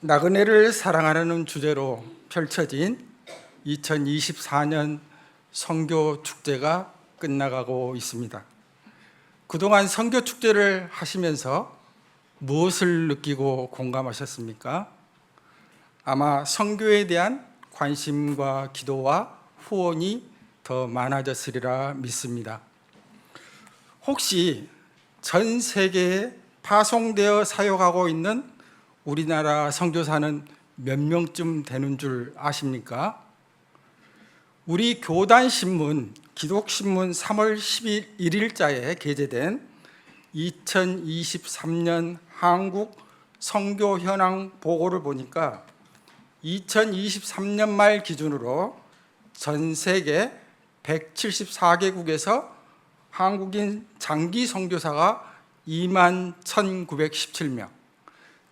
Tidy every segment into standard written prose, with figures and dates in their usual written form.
나그네를 사랑하는 주제로 펼쳐진 2024년 선교 축제가 끝나가고 있습니다. 그동안 선교 축제를 하시면서 무엇을 느끼고 공감하셨습니까? 아마 선교에 대한 관심과 기도와 후원이 더 많아졌으리라 믿습니다. 혹시 전 세계에 파송되어 사역하고 있는 우리나라 선교사는 몇 명쯤 되는 줄 아십니까? 우리 교단신문, 기독신문 3월 11일자에 게재된 2023년 한국 선교 현황 보고를 보니까 2023년 말 기준으로 전 세계 174개국에서 한국인 장기 선교사가 21,917명,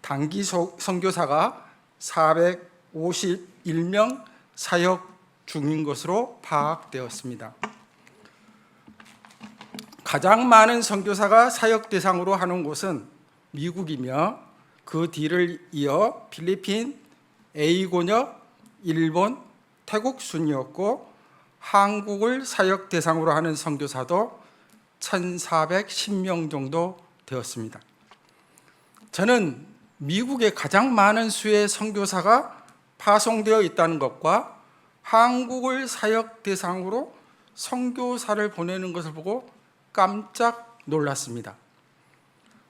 단기 선교사가 451명 사역 중인 것으로 파악되었습니다. 가장 많은 선교사가 사역 대상으로 하는 곳은 미국이며 그 뒤를 이어 필리핀, A권역, 일본, 태국 순이었고 한국을 사역 대상으로 하는 선교사도 1,410명 정도 되었습니다. 저는 미국에 가장 많은 수의 선교사가 파송되어 있다는 것과 한국을 사역 대상으로 선교사를 보내는 것을 보고 깜짝 놀랐습니다.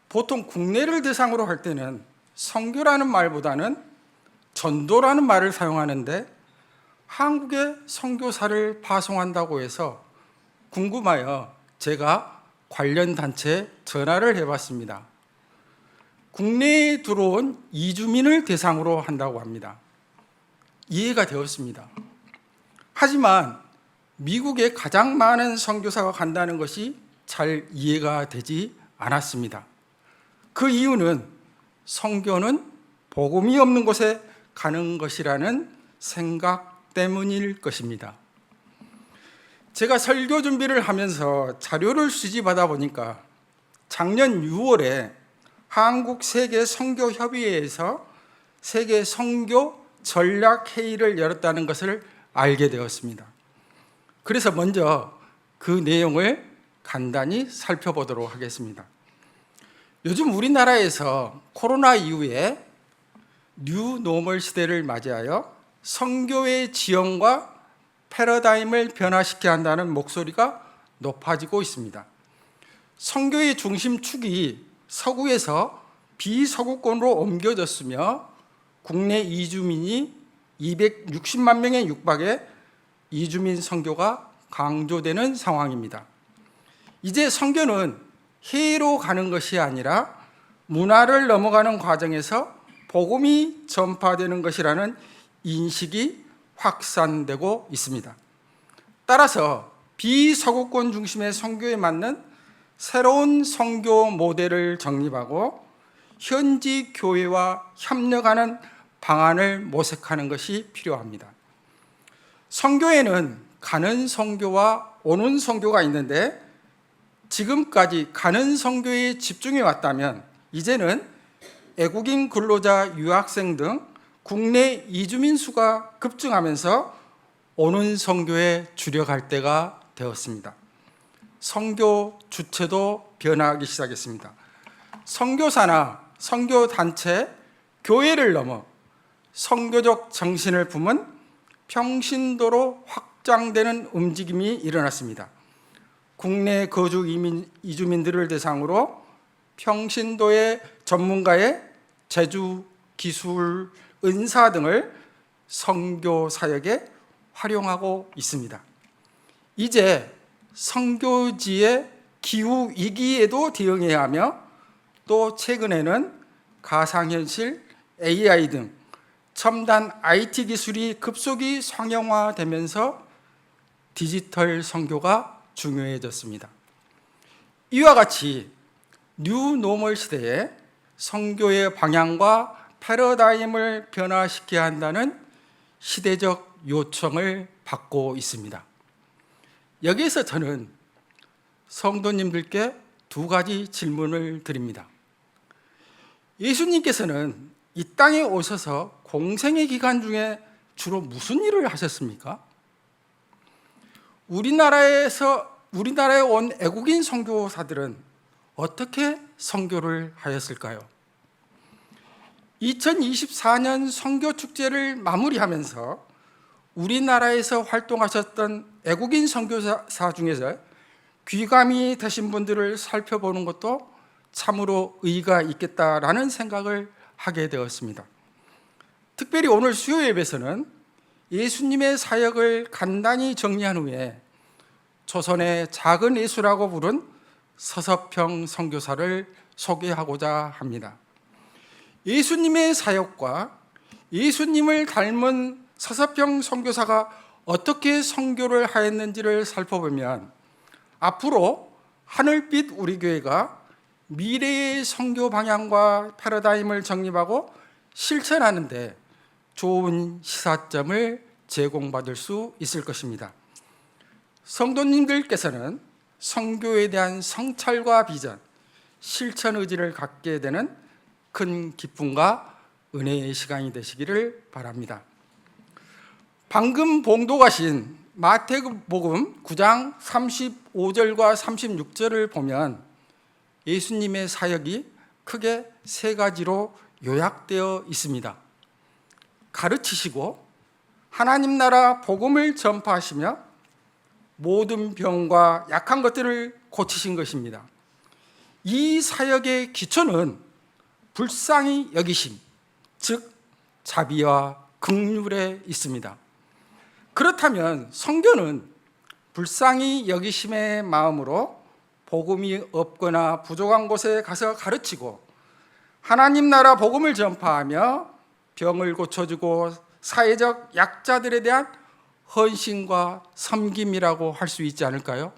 보통 국내를 대상으로 할 때는 선교라는 말보다는 전도라는 말을 사용하는데 한국에 선교사를 파송한다고 해서 궁금하여 제가 관련 단체에 전화를 해봤습니다. 국내에 들어온 이주민을 대상으로 한다고 합니다. 이해가 되었습니다. 하지만 미국에 가장 많은 선교사가 간다는 것이 잘 이해가 되지 않았습니다. 그 이유는 선교는 복음이 없는 곳에 가는 것이라는 생각 때문일 것입니다. 제가 설교 준비를 하면서 자료를 수집하다 보니까 작년 6월에 한국 세계 선교 협의회에서 세계 선교 전략 회의를 열었다는 것을 알게 되었습니다. 그래서 먼저 그 내용을 간단히 살펴보도록 하겠습니다. 요즘 우리나라에서 코로나 이후에 뉴 노멀 시대를 맞이하여 선교의 지형과 패러다임을 변화시켜야 한다는 목소리가 높아지고 있습니다. 선교의 중심축이 서구에서 비서구권으로 옮겨졌으며 국내 이주민이 260만 명에 육박해 이주민 선교가 강조되는 상황입니다. 이제 선교는 해외로 가는 것이 아니라 문화를 넘어가는 과정에서 복음이 전파되는 것이라는 인식이 확산되고 있습니다. 따라서 비서구권 중심의 선교에 맞는 새로운 선교 모델을 정립하고 현지 교회와 협력하는 방안을 모색하는 것이 필요합니다. 선교에는 가는 선교와 오는 선교가 있는데 지금까지 가는 선교에 집중해 왔다면 이제는 외국인 근로자, 유학생 등 국내 이주민 수가 급증하면서 오는 선교에 주력할 때가 되었습니다. 선교 주체도 변화하기 시작했습니다. 선교사나 선교단체, 교회를 넘어 선교적 정신을 품은 평신도로 확장되는 움직임이 일어났습니다. 국내 거주 이주민들을 대상으로 평신도의 전문가의 제주, 기술, 은사 등을 선교 사역에 활용하고 있습니다. 이제 선교지의 기후 위기에도 대응해야 하며 또 최근에는 가상현실, AI 등 첨단 IT 기술이 급속히 상용화되면서 디지털 선교가 중요해졌습니다. 이와 같이 뉴 노멀 시대에 선교의 방향과 패러다임을 변화시켜야 한다는 시대적 요청을 받고 있습니다. 여기에서 저는 성도님들께 두 가지 질문을 드립니다. 예수님께서는 이 땅에 오셔서 공생의 기간 중에 주로 무슨 일을 하셨습니까? 우리나라에 온 애국인 선교사들은 어떻게 선교를 하였을까요? 2024년 선교축제를 마무리하면서 우리나라에서 활동하셨던 애국인 선교사 중에서 귀감이 되신 분들을 살펴보는 것도 참으로 의의가 있겠다라는 생각을 하게 되었습니다. 특별히 오늘 수요 예배에서는 예수님의 사역을 간단히 정리한 후에 조선의 작은 예수라고 부른 서섭형 선교사를 소개하고자 합니다. 예수님의 사역과 예수님을 닮은 서섭형 선교사가 어떻게 선교를 하였는지를 살펴보면 앞으로 하늘빛 우리 교회가 미래의 선교 방향과 패러다임을 정립하고 실천하는 데 좋은 시사점을 제공받을 수 있을 것입니다. 성도님들께서는 선교에 대한 성찰과 비전, 실천 의지를 갖게 되는 큰 기쁨과 은혜의 시간이 되시기를 바랍니다. 방금 봉독하신 마태복음 9장 35절과 36절을 보면 예수님의 사역이 크게 세 가지로 요약되어 있습니다. 가르치시고 하나님 나라 복음을 전파하시며 모든 병과 약한 것들을 고치신 것입니다. 이 사역의 기초는 불쌍히 여기심, 즉 자비와 긍휼에 있습니다. 그렇다면 선교는 불쌍히 여기심의 마음으로 복음이 없거나 부족한 곳에 가서 가르치고 하나님 나라 복음을 전파하며 병을 고쳐주고 사회적 약자들에 대한 헌신과 섬김이라고 할 수 있지 않을까요?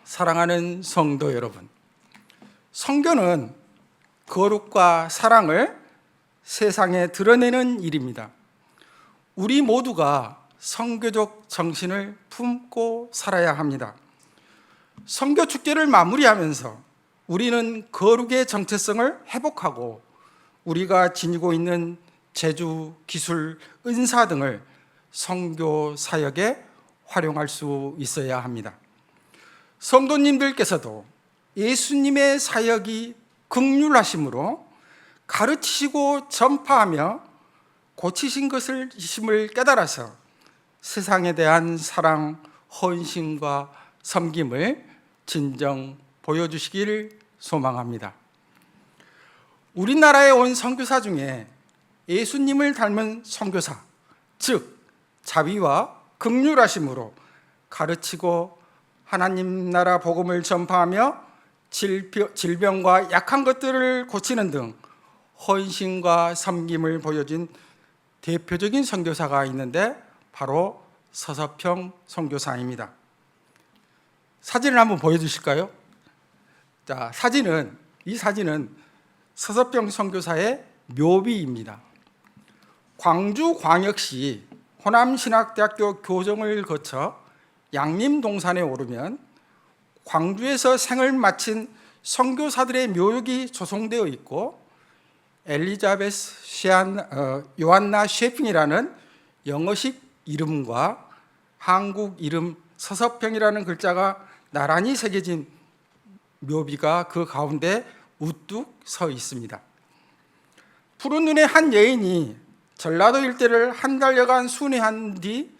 사랑하는 성도 여러분, 선교는 거룩과 사랑을 세상에 드러내는 일입니다. 우리 모두가 선교적 정신을 품고 살아야 합니다. 선교 축제를 마무리하면서 우리는 거룩의 정체성을 회복하고 우리가 지니고 있는 재주, 기술, 은사 등을 선교 사역에 활용할 수 있어야 합니다. 성도님들께서도 예수님의 사역이 긍휼하심으로 가르치시고 전파하며 고치신 것을 힘을 깨달아서 세상에 대한 사랑, 헌신과 섬김을 진정 보여주시기를 소망합니다. 우리나라에 온 선교사 중에 예수님을 닮은 선교사, 즉 자비와 긍휼하심으로 가르치고 하나님 나라 복음을 전파하며 질병과 약한 것들을 고치는 등 헌신과 섬김을 보여준 대표적인 선교사가 있는데 바로 서섭형 선교사입니다. 사진을 한번 보여주실까요? 자, 이 사진은 서섭형 선교사의 묘비입니다. 광주광역시 호남신학대학교 교정을 거쳐 양림동산에 오르면 광주에서 생을 마친 선교사들의 묘역이 조성되어 있고 엘리자베스 요한나 셰핑이라는 영어식 이름과 한국 이름 서섭형이라는 글자가 나란히 새겨진 묘비가 그 가운데 우뚝 서 있습니다. 푸른 눈의 한 여인이 전라도 일대를 한 달여간 순회한 뒤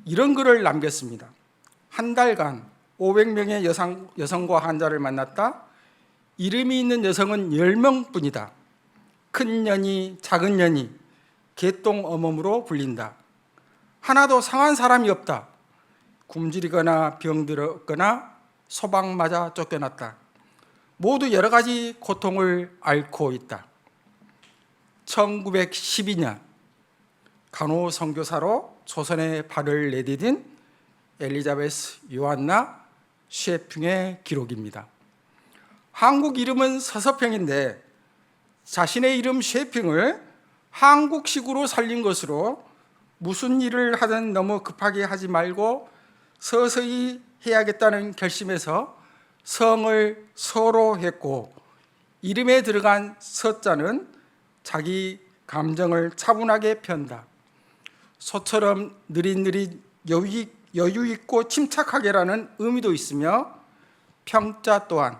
이런 글을 남겼습니다. 한 달간 500명의 여성과 환자를 만났다. 이름이 있는 여성은 10명뿐이다. 큰 년이 작은 년이 개똥 어멈으로 불린다. 하나도 상한 사람이 없다. 굶주리거나 병들었거나 소방 맞아 쫓겨났다. 모두 여러 가지 고통을 앓고 있다. 1912년 간호선교사로 조선에 발을 내디딘 엘리자베스 요한나 셰핑의 기록입니다. 한국 이름은 서섭형인데 자신의 이름 셰핑을 한국식으로 살린 것으로 무슨 일을 하든 너무 급하게 하지 말고 서서히 해야겠다는 결심에서 성을 서로 했고 이름에 들어간 서자는 자기 감정을 차분하게 편다. 소처럼 느릿느릿 여유 있고 침착하게라는 의미도 있으며, 평자 또한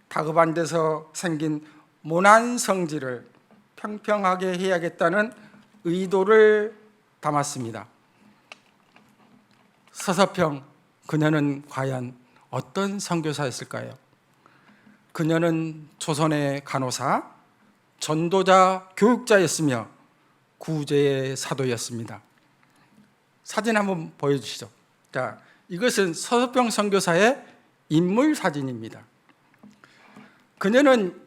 다급한 데서 생긴 모난 성질을 평평하게 해야겠다는 의도를 담았습니다. 서서평, 그녀는 과연 어떤 선교사였을까요? 그녀는 조선의 간호사, 전도자, 교육자였으며 구제의 사도였습니다. 사진 한번 보여주시죠. 자, 이것은 서서평 선교사의 인물 사진입니다. 그녀는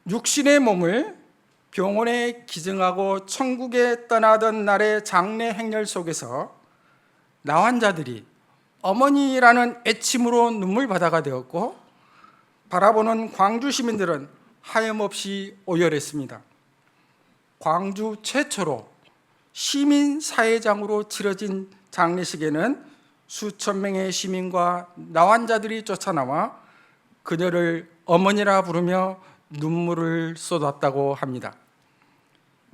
육신의 몸을 병원에 기증하고 천국에 떠나던 날의 장례 행렬 속에서 나환자들이 어머니라는 애침으로 눈물바다가 되었고, 바라보는 광주 시민들은 하염없이 오열했습니다. 광주 최초로 시민사회장으로 치러진 장례식에는 수천 명의 시민과 나환자들이 쫓아나와 그녀를 어머니라 부르며 눈물을 쏟았다고 합니다.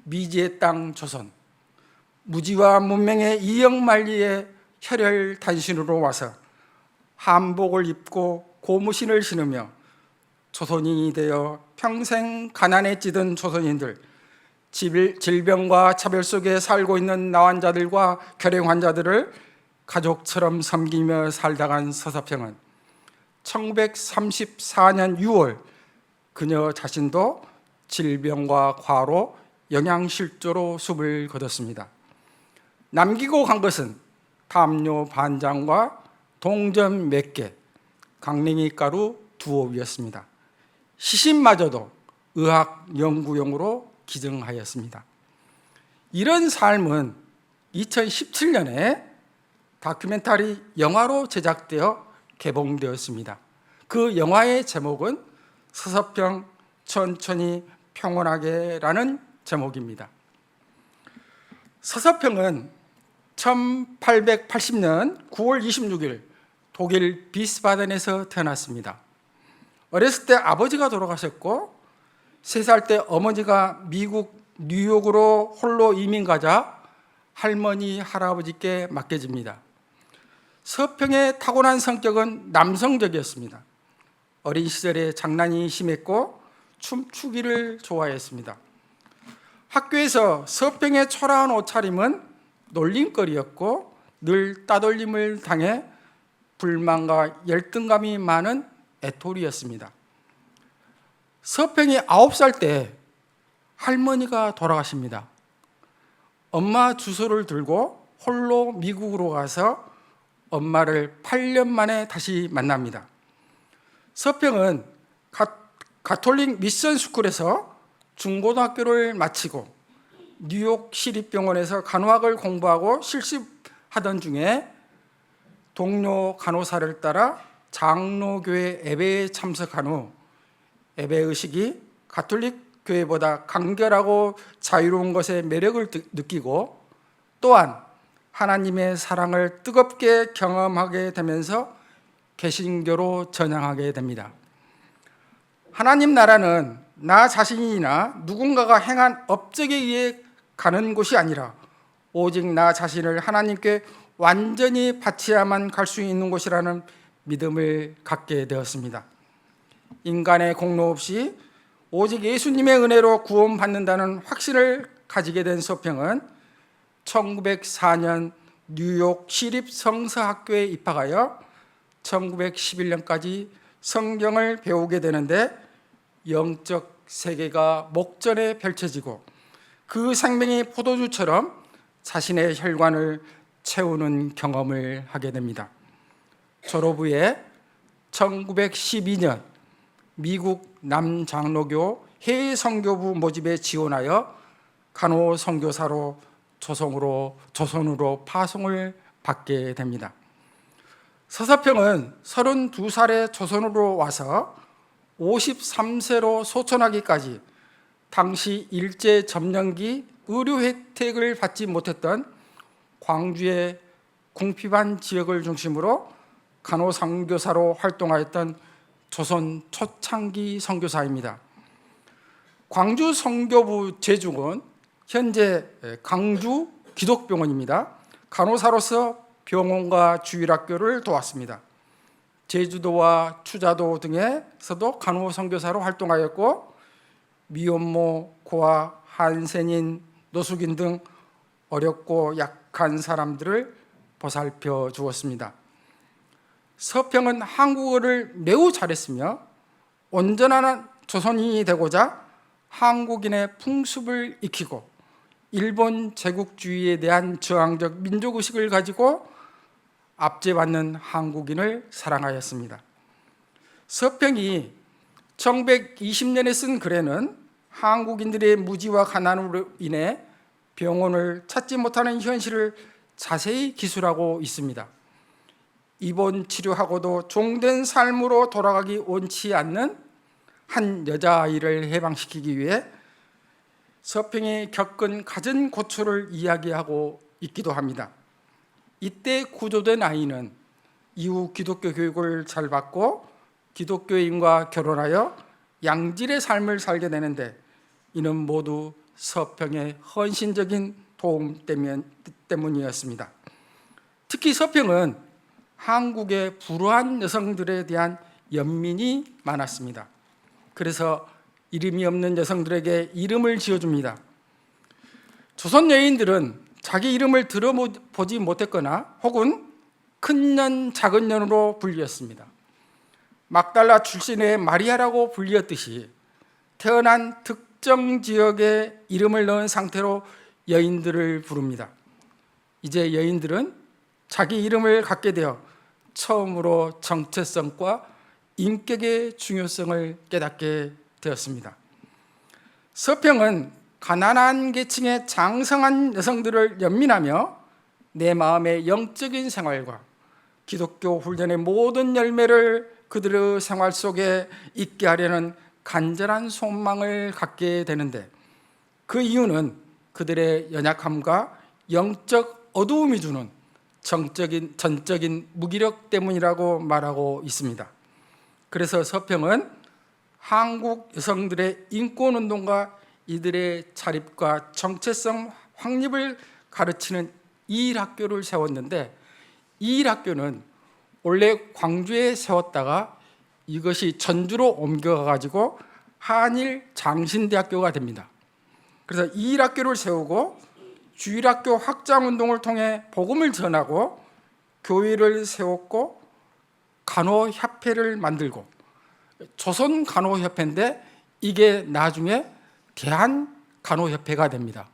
미지의 땅 조선, 무지와 문명의 이영만리의 혈혈단신으로 와서 한복을 입고 고무신을 신으며 조선인이 되어 평생 가난에 찌든 조선인들, 질병과 차별 속에 살고 있는 나환자들과 결핵 환자들을 가족처럼 섬기며 살다 간 서서평은 1934년 6월 그녀 자신도 질병과 과로 영양실조로 숨을 거뒀습니다. 남기고 간 것은 담요 반장과 동전 몇 개, 강냉이 가루 두옵이었습니다. 시신마저도 의학 연구용으로 기증하였습니다. 이런 삶은 2017년에 다큐멘터리 영화로 제작되어 개봉되었습니다. 그 영화의 제목은 서서평 천천히 평온하게라는 제목입니다. 서서평은 1880년 9월 26일 독일 비스바덴에서 태어났습니다. 어렸을 때 아버지가 돌아가셨고 3살 때 어머니가 미국 뉴욕으로 홀로 이민 가자 할머니, 할아버지께 맡겨집니다. 서평의 타고난 성격은 남성적이었습니다. 어린 시절에 장난이 심했고 춤추기를 좋아했습니다. 학교에서 서평의 초라한 옷차림은 놀림거리였고 늘 따돌림을 당해 불만과 열등감이 많은 애토리였습니다. 서평이 9살 때 할머니가 돌아가십니다. 엄마 주소를 들고 홀로 미국으로 가서 엄마를 8년 만에 다시 만납니다. 서평은 가톨릭 미션 스쿨에서 중고등학교를 마치고 뉴욕 시립병원에서 간호학을 공부하고 실습하던 중에 동료 간호사를 따라 장로교회 예배에 참석한 후 예배의식이 가톨릭 교회보다 간결하고 자유로운 것에 매력을 느끼고 또한 하나님의 사랑을 뜨겁게 경험하게 되면서 개신교로 전향하게 됩니다. 하나님 나라는 나 자신이나 누군가가 행한 업적에 의해 가는 곳이 아니라 오직 나 자신을 하나님께 완전히 바쳐야만 갈 수 있는 곳이라는 믿음을 갖게 되었습니다. 인간의 공로 없이 오직 예수님의 은혜로 구원받는다는 확신을 가지게 된 서평은 1904년 뉴욕 시립성서학교에 입학하여 1911년까지 성경을 배우게 되는데 영적 세계가 목전에 펼쳐지고 그 생명이 포도주처럼 자신의 혈관을 채우는 경험을 하게 됩니다. 졸업 후에 1912년 미국 남장로교 해외 선교부 모집에 지원하여 간호 선교사로 조선으로 파송을 받게 됩니다. 서서평은 32살에 조선으로 와서 53세로 소천하기까지 당시 일제 점령기 의료 혜택을 받지 못했던 광주의 궁피반 지역을 중심으로 간호 선교사로 활동하였던 조선 초창기 선교사입니다. 광주 성교부 재중은 현재 강주 기독병원입니다. 간호사로서 병원과 주일학교를 도왔습니다. 제주도와 추자도 등에서도 간호 선교사로 활동하였고 미혼모, 고아, 한센인, 노숙인 등 어렵고 약한 사람들을 보살펴 주었습니다. 서평은 한국어를 매우 잘했으며 온전한 조선인이 되고자 한국인의 풍습을 익히고 일본 제국주의에 대한 저항적 민족의식을 가지고 압제받는 한국인을 사랑하였습니다. 서평이 1920년에 쓴 글에는 한국인들의 무지와 가난으로 인해 병원을 찾지 못하는 현실을 자세히 기술하고 있습니다. 입원 치료하고도 종된 삶으로 돌아가기 원치 않는 한 여자아이를 해방시키기 위해 서평이 겪은 갖은 고초를 이야기하고 있기도 합니다. 이때 구조된 아이는 이후 기독교 교육을 잘 받고 기독교인과 결혼하여 양질의 삶을 살게 되는데 이는 모두 서평의 헌신적인 도움 때문이었습니다. 특히 서평은 한국의 불우한 여성들에 대한 연민이 많았습니다. 그래서 이름이 없는 여성들에게 이름을 지어줍니다. 조선 여인들은 자기 이름을 들어보지 못했거나 혹은 큰 년, 작은 년으로 불렸습니다. 막달라 출신의 마리아라고 불렸듯이 태어난 특정 지역에 이름을 넣은 상태로 여인들을 부릅니다. 이제 여인들은 자기 이름을 갖게 되어 처음으로 정체성과 인격의 중요성을 깨닫게 되었습니다. 서평은 가난한 계층의 장성한 여성들을 연민하며 내 마음의 영적인 생활과 기독교 훈련의 모든 열매를 그들의 생활 속에 있게 하려는 간절한 소망을 갖게 되는데 그 이유는 그들의 연약함과 영적 어두움이 주는 전적인 무기력 때문이라고 말하고 있습니다. 그래서 서평은 한국 여성들의 인권운동과 이들의 자립과 정체성 확립을 가르치는 이일학교를 세웠는데 이일학교는 원래 광주에 세웠다가 이것이 전주로 옮겨가지고 한일 장신대학교가 됩니다. 그래서 이일학교를 세우고 주일학교 확장운동을 통해 복음을 전하고 교회를 세웠고 간호협회를 만들고 조선간호협회인데 이게 나중에 대한간호협회가 됩니다.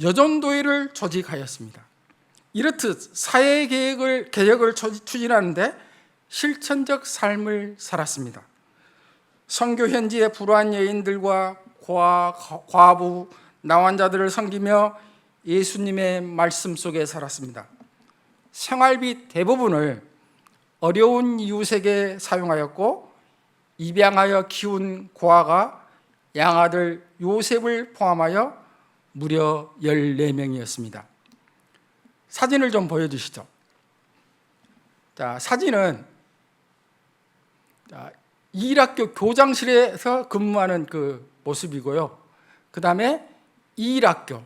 여전도회를 조직하였습니다. 이렇듯 사회개혁을 추진하는데 실천적 삶을 살았습니다. 선교 현지의 불우한 여인들과 과부, 나환자들을 섬기며 예수님의 말씀 속에 살았습니다. 생활비 대부분을 어려운 이웃에게 사용하였고 입양하여 키운 고아가 양아들 요셉을 포함하여 무려 14명이었습니다. 사진을 좀 보여주시죠. 자, 사진은 이일학교 교장실에서 근무하는 그 모습이고요. 그 다음에 이일학교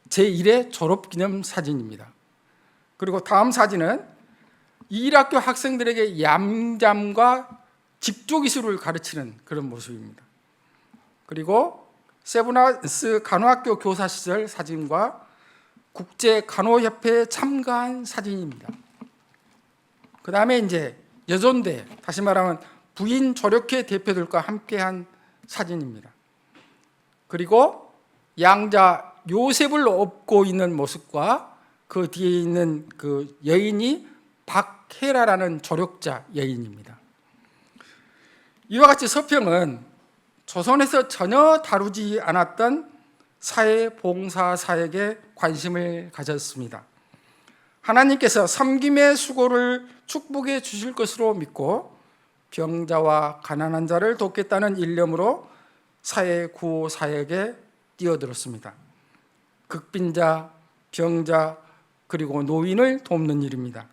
제1회 졸업기념 사진입니다. 그리고 다음 사진은 이일학교 학생들에게 얌잠과 집조기술을 가르치는 그런 모습입니다. 그리고 세브란스 간호학교 교사 시절 사진과 국제간호협회에 참가한 사진입니다. 그 다음에 이제 여존대, 다시 말하면 부인 조력회 대표들과 함께한 사진입니다. 그리고 양자 요셉을 업고 있는 모습과 그 뒤에 있는 그 여인이 박혜라라는 조력자 여인입니다. 이와 같이 서평은 조선에서 전혀 다루지 않았던 사회봉사 사역에 관심을 가졌습니다. 하나님께서 섬김의 수고를 축복해 주실 것으로 믿고 병자와 가난한 자를 돕겠다는 일념으로 사회 구호 사역에 뛰어들었습니다. 극빈자, 병자, 그리고 노인을 돕는 일입니다.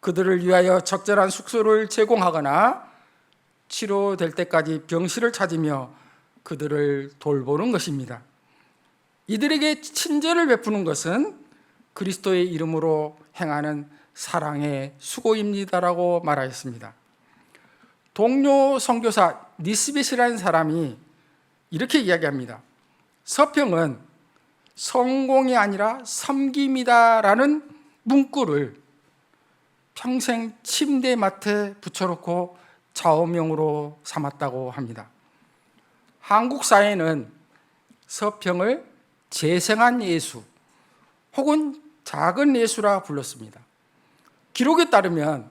그들을 위하여 적절한 숙소를 제공하거나 치료될 때까지 병실을 찾으며 그들을 돌보는 것입니다. 이들에게 친절을 베푸는 것은 그리스도의 이름으로 행하는 사랑의 수고입니다라고 말하였습니다. 동료 선교사 니스벳이라는 사람이 이렇게 이야기합니다. 서평은 성공이 아니라 섬김이다라는 문구를 평생 침대맡에 붙여놓고 좌우명으로 삼았다고 합니다. 한국 사회는 서평을 재생한 예수 혹은 작은 예수라 불렀습니다. 기록에 따르면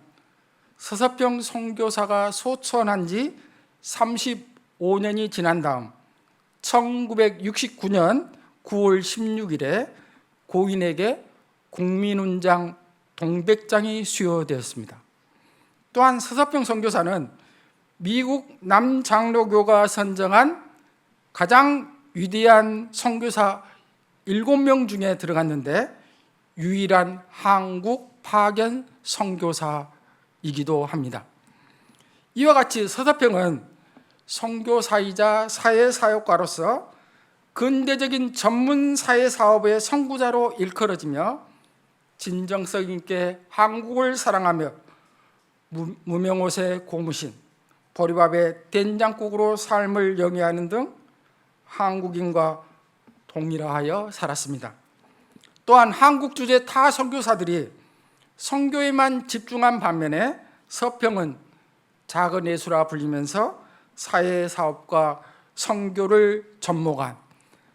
서서평 선교사가 소천한 지 35년이 지난 다음 1969년 9월 16일에 고인에게 국민훈장 동백장이 수여되었습니다. 또한 서서평 선교사는 미국 남장로교가 선정한 가장 위대한 선교사 7명 중에 들어갔는데 유일한 한국 파견 선교사이기도 합니다. 이와 같이 서서평은 선교사이자 사회사역가로서 근대적인 전문 사회사업의 선구자로 일컬어지며 진정성 있게 한국을 사랑하며 무명옷의 고무신, 보리밥의 된장국으로 삶을 영위하는 등 한국인과 동일하여 살았습니다. 또한 한국 주재 타 선교사들이 선교에만 집중한 반면에 서평은 작은 예수라 불리면서 사회사업과 선교를 접목한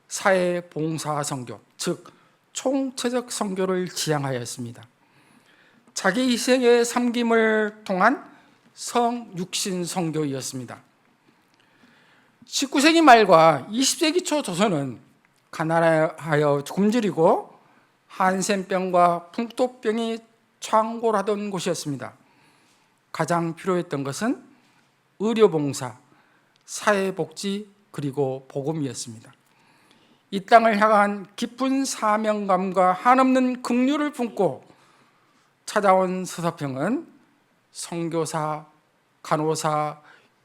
사회봉사 선교, 즉 총체적 선교를 지향하였습니다. 자기 희생의 섬김을 통한 성육신 선교이었습니다. 19세기 말과 20세기 초 조선은 가난하여 굶주리고 한센병과 풍토병이 창궐하던 곳이었습니다. 가장 필요했던 것은 의료봉사, 사회복지 그리고 복음이었습니다. 이 땅을 향한 깊은 사명감과 한없는 긍휼을 품고 찾아온 서서평은 선교사, 간호사,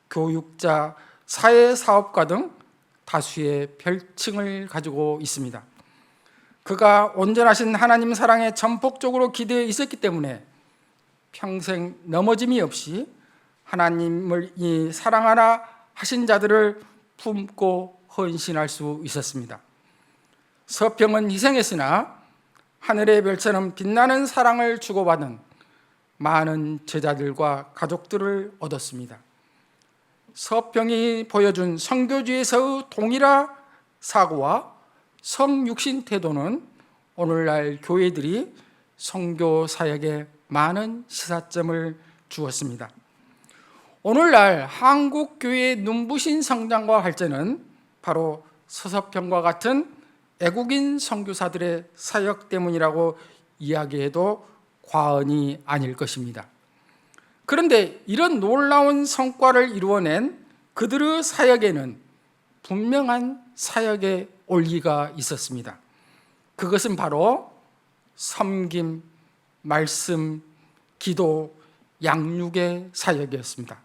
교육자, 사회사업가 등 다수의 별칭을 가지고 있습니다. 그가 온전하신 하나님 사랑에 전폭적으로 기대해 있었기 때문에 평생 넘어짐이 없이 하나님을 사랑하라 하신 자들을 품고 헌신할 수 있었습니다. 서평은 희생했으나 하늘의 별처럼 빛나는 사랑을 주고받은 많은 제자들과 가족들을 얻었습니다. 서평이 보여준 선교주에서의 동일한 사고와 성육신 태도는 오늘날 교회들이 선교 사역에 많은 시사점을 주었습니다. 오늘날 한국 교회의 눈부신 성장과 발전은 바로 서서평과 같은 애국인 선교사들의 사역 때문이라고 이야기해도 과언이 아닐 것입니다. 그런데 이런 놀라운 성과를 이루어낸 그들의 사역에는 분명한 사역의 올기가 있었습니다. 그것은 바로 섬김, 말씀, 기도, 양육의 사역이었습니다.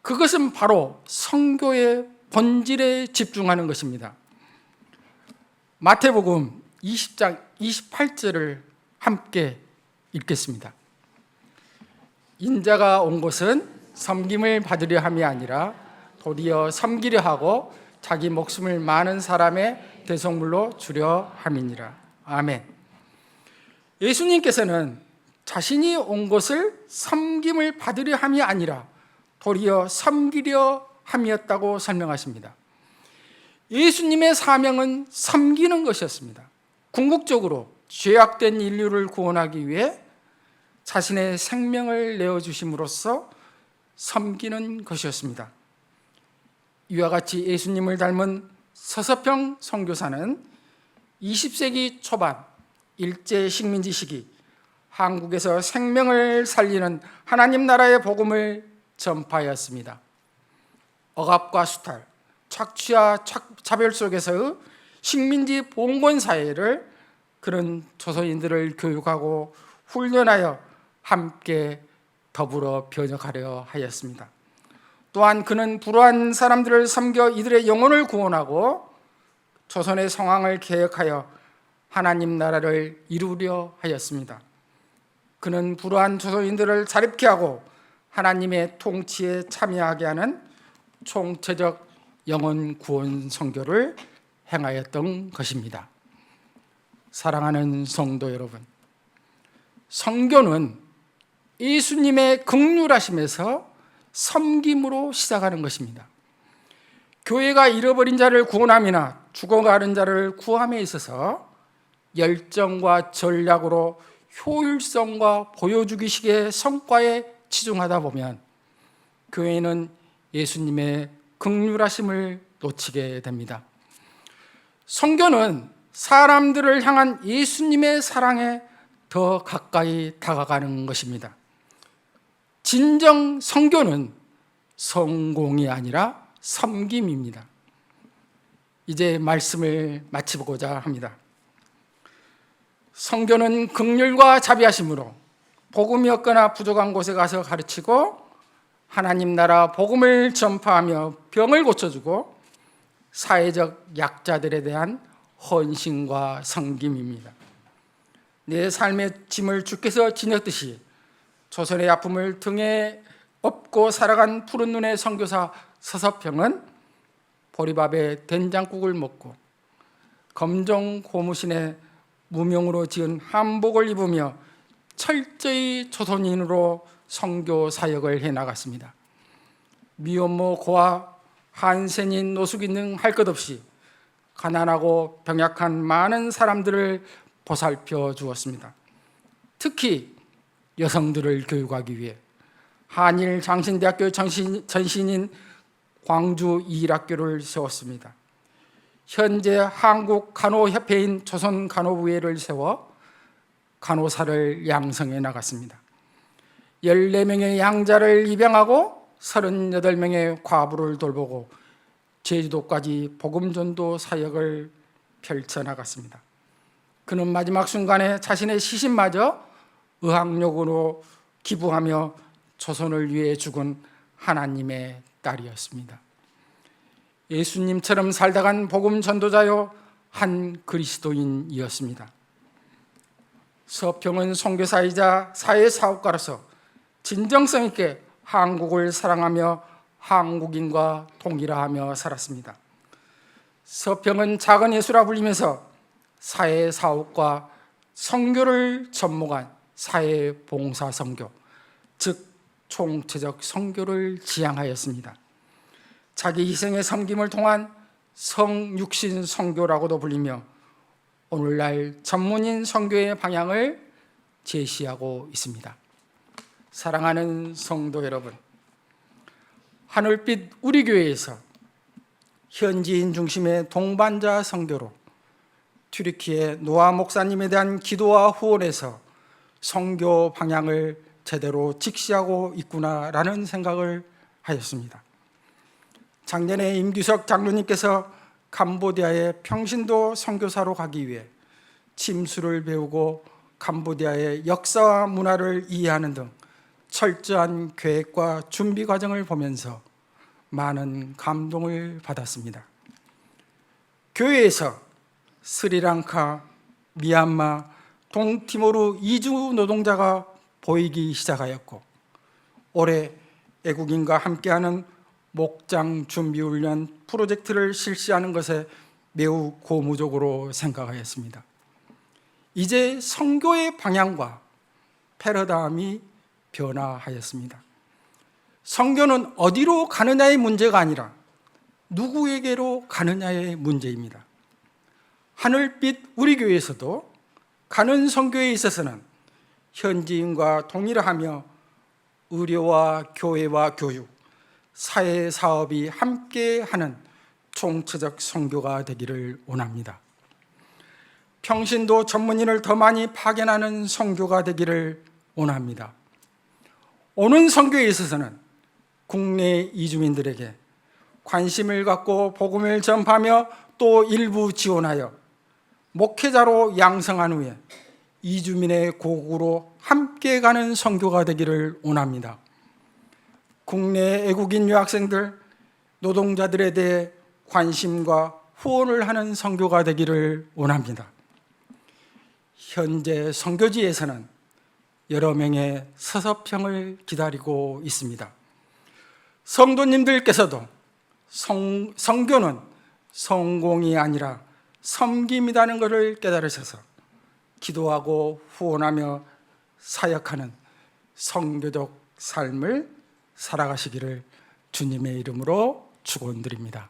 그것은 바로 선교의 본질에 집중하는 것입니다. 마태복음 20장 28절을 함께 읽겠습니다. 인자가 온 것은 섬김을 받으려 함이 아니라 도리어 섬기려 하고 자기 목숨을 많은 사람의 대속물로 주려 함이니라. 아멘. 예수님께서는 자신이 온 것을 섬김을 받으려 함이 아니라 도리어 섬기려 함이었다고 설명하십니다. 예수님의 사명은 섬기는 것이었습니다. 궁극적으로 죄악된 인류를 구원하기 위해 자신의 생명을 내어주심으로써 섬기는 것이었습니다. 이와 같이 예수님을 닮은 서서평 선교사는 20세기 초반 일제 식민지 시기 한국에서 생명을 살리는 하나님 나라의 복음을 전파하였습니다. 억압과 수탈, 착취와 차별 속에서의 식민지 봉건 사회를 그런 조선인들을 교육하고 훈련하여 함께 더불어 변혁하려 하였습니다. 또한 그는 불우한 사람들을 섬겨 이들의 영혼을 구원하고 조선의 성황을 개혁하여 하나님 나라를 이루려 하였습니다. 그는 불우한 조선인들을 자립케 하고 하나님의 통치에 참여하게 하는 총체적 영혼 구원 선교를 행하였던 것입니다. 사랑하는 성도 여러분, 선교는 예수님의 긍휼하심에서 섬김으로 시작하는 것입니다. 교회가 잃어버린 자를 구원함이나 죽어가는 자를 구함에 있어서 열정과 전략으로 효율성과 보여주기식의 성과에 치중하다 보면 교회는 예수님의 긍휼하심을 놓치게 됩니다. 선교는 사람들을 향한 예수님의 사랑에 더 가까이 다가가는 것입니다. 진정 선교는 성공이 아니라 섬김입니다. 이제 말씀을 마치고자 합니다. 선교는 긍휼과 자비하심으로 복음이 없거나 부족한 곳에 가서 가르치고 하나님 나라 복음을 전파하며 병을 고쳐주고 사회적 약자들에 대한 헌신과 섬김입니다. 내 삶의 짐을 주께서 지녔듯이 조선의 아픔을 등에 업고 살아간 푸른 눈의 선교사 서서평은 보리밥에 된장국을 먹고 검정 고무신에 무명으로 지은 한복을 입으며 철저히 조선인으로 선교 사역을 해나갔습니다. 미혼모 고아, 한센인 노숙인 등 할 것 없이 가난하고 병약한 많은 사람들을 보살펴 주었습니다. 특히 여성들을 교육하기 위해 한일 장신대학교 전신인 광주 이일학교를 세웠습니다. 현재 한국간호협회인 조선간호부회를 세워 간호사를 양성해 나갔습니다. 14명의 양자를 입양하고 38명의 과부를 돌보고 제주도까지 복음전도 사역을 펼쳐나갔습니다. 그는 마지막 순간에 자신의 시신마저 의학용으로 기부하며 조선을 위해 죽은 하나님의 딸이었습니다. 예수님처럼 살다간 복음 전도자요 한 그리스도인이었습니다. 서평은 선교사이자 사회사업가로서 진정성 있게 한국을 사랑하며 한국인과 통일하며 살았습니다. 서평은 작은 예수라 불리면서 사회사업과 선교를 접목한 사회봉사선교, 즉 총체적 선교를 지향하였습니다. 자기 희생의 섬김을 통한 성육신 선교라고도 불리며 오늘날 전문인 선교의 방향을 제시하고 있습니다. 사랑하는 성도 여러분, 하늘빛 우리 교회에서 현지인 중심의 동반자 선교로 튀르키예 노아 목사님에 대한 기도와 후원에서 선교 방향을 제대로 직시하고 있구나라는 생각을 하였습니다. 작년에 임규석 장로님께서 캄보디아의 평신도 선교사로 가기 위해 침수를 배우고 캄보디아의 역사와 문화를 이해하는 등 철저한 계획과 준비 과정을 보면서 많은 감동을 받았습니다. 교회에서 스리랑카, 미얀마, 동티모르 이주 노동자가 보이기 시작하였고 올해 애국인과 함께하는 목장 준비훈련 프로젝트를 실시하는 것에 매우 고무적으로 생각하였습니다. 이제 선교의 방향과 패러다임이 변화하였습니다. 선교는 어디로 가느냐의 문제가 아니라 누구에게로 가느냐의 문제입니다. 하늘빛 우리 교회에서도 가는 선교에 있어서는 현지인과 동일하며 의료와 교회와 교육, 사회 사업이 함께하는 총체적 선교가 되기를 원합니다. 평신도 전문인을 더 많이 파견하는 선교가 되기를 원합니다. 오는 선교에 있어서는 국내 이주민들에게 관심을 갖고 복음을 전파하며 또 일부 지원하여 목회자로 양성한 후에 이주민의 고국으로 함께 가는 선교가 되기를 원합니다. 국내 외국인 유학생들, 노동자들에 대해 관심과 후원을 하는 선교가 되기를 원합니다. 현재 선교지에서는 여러 명의 서서평을 기다리고 있습니다. 성도님들께서도 선교는 성공이 아니라 섬김이라는 것을 깨달으셔서 기도하고 후원하며 사역하는 선교적 삶을 살아가시기를 주님의 이름으로 축원드립니다.